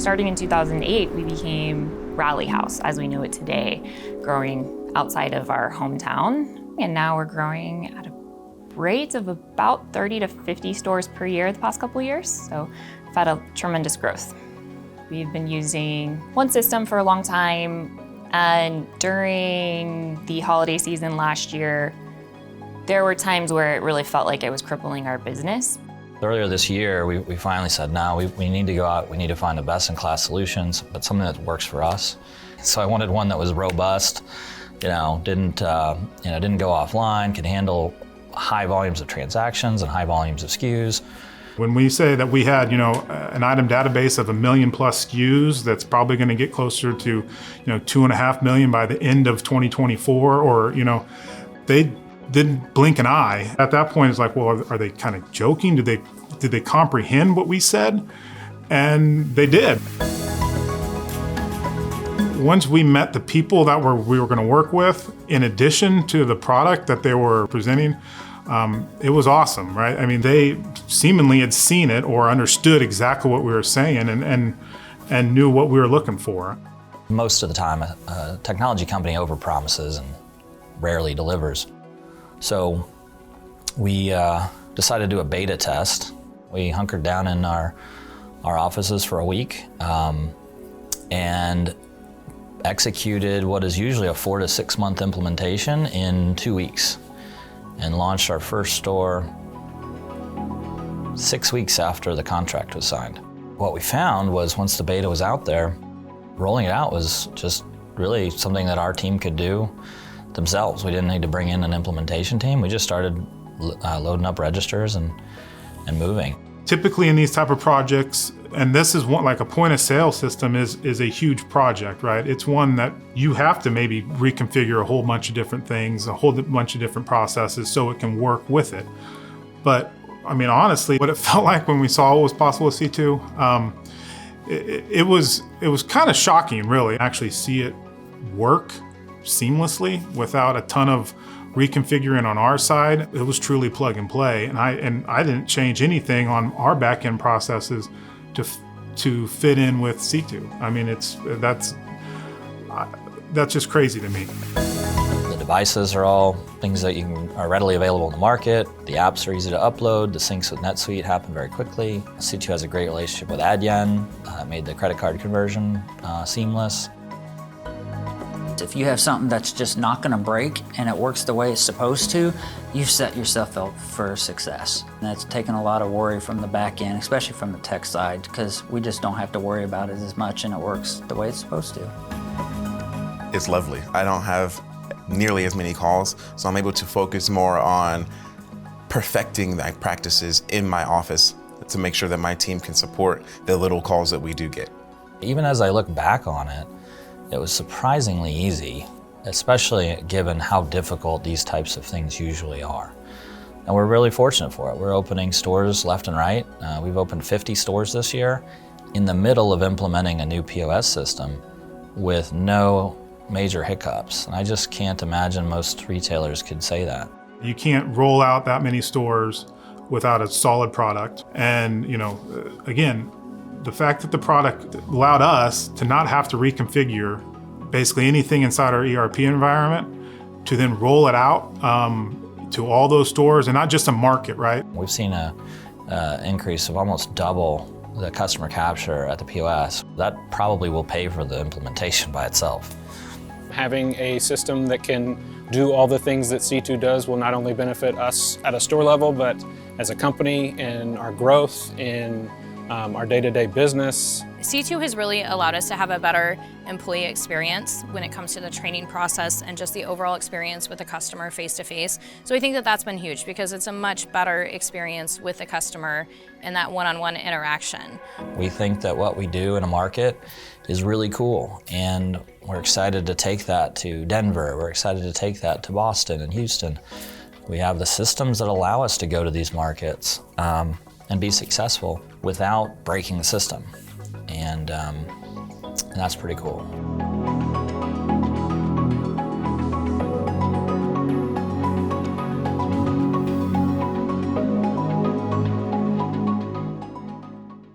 Starting in 2008, we became Rally House as we know it today, growing outside of our hometown. And now we're growing at a rate of about 30 to 50 stores per year the past couple of years. So we've had a tremendous growth. We've been using one system for a long time, and during the holiday season last year, there were times where it really felt like it was crippling our business. Earlier this year, we finally said, no, we need to go out, we need to find a best-in-class solutions, but something that works for us. So I wanted one that was robust, didn't go offline, could handle high volumes of transactions and high volumes of SKUs. When we say that we had, an item database of 1 million plus SKUs, that's probably going to get closer to, 2.5 million by the end of 2024, or, they didn't blink an eye. At that point, it's like, well, are they kind of joking? Did they comprehend what we said? And they did. Once we met the people that we were going to work with, in addition to the product that they were presenting, it was awesome, right? I mean, they seemingly had seen it or understood exactly what we were saying and knew what we were looking for. Most of the time, a technology company overpromises and rarely delivers. So we decided to do a beta test. We hunkered down in our offices for a week and executed what is usually a 4 to 6 month implementation in 2 weeks, and launched our first store 6 weeks after the contract was signed. What we found was, once the beta was out there, rolling it out was just really something that our team could do themselves. We didn't need to bring in an implementation team. We just started loading up registers and moving. Typically in these type of projects, and this is one, like a point of sale system is a huge project, right? It's one that you have to maybe reconfigure a whole bunch of different things, a whole bunch of different processes so it can work with it. But I mean, honestly, what it felt like when we saw what was possible with Sitoo, it was kind of shocking, really, to actually see it work seamlessly without a ton of reconfiguring on our side. It was truly plug and play, and I didn't change anything on our back-end processes to fit in with Sitoo. I mean, that's just crazy to me. The devices are all things that are readily available in the market. The apps are easy to upload. The syncs with NetSuite happen very quickly. Sitoo has a great relationship with Adyen, made the credit card conversion seamless. If you have something that's just not going to break and it works the way it's supposed to, you've set yourself up for success. And that's taken a lot of worry from the back end, especially from the tech side, because we just don't have to worry about it as much and it works the way it's supposed to. It's lovely. I don't have nearly as many calls, so I'm able to focus more on perfecting the practices in my office to make sure that my team can support the little calls that we do get. Even as I look back on it, it was surprisingly easy, especially given how difficult these types of things usually are. And we're really fortunate for it. We're opening stores left and right. We've opened 50 stores this year in the middle of implementing a new POS system with no major hiccups. And I just can't imagine most retailers could say that. You can't roll out that many stores without a solid product. And, again, the fact that the product allowed us to not have to reconfigure basically anything inside our ERP environment, to then roll it out to all those stores, and not just a market, right? We've seen an increase of almost double the customer capture at the POS. That probably will pay for the implementation by itself. Having a system that can do all the things that Sitoo does will not only benefit us at a store level, but as a company in our growth, in our day-to-day business. Sitoo has really allowed us to have a better employee experience when it comes to the training process and just the overall experience with the customer face-to-face. So I think that that's been huge, because it's a much better experience with the customer and that one-on-one interaction. We think that what we do in a market is really cool, and we're excited to take that to Denver. We're excited to take that to Boston and Houston. We have the systems that allow us to go to these markets and be successful without breaking the system. And that's pretty cool.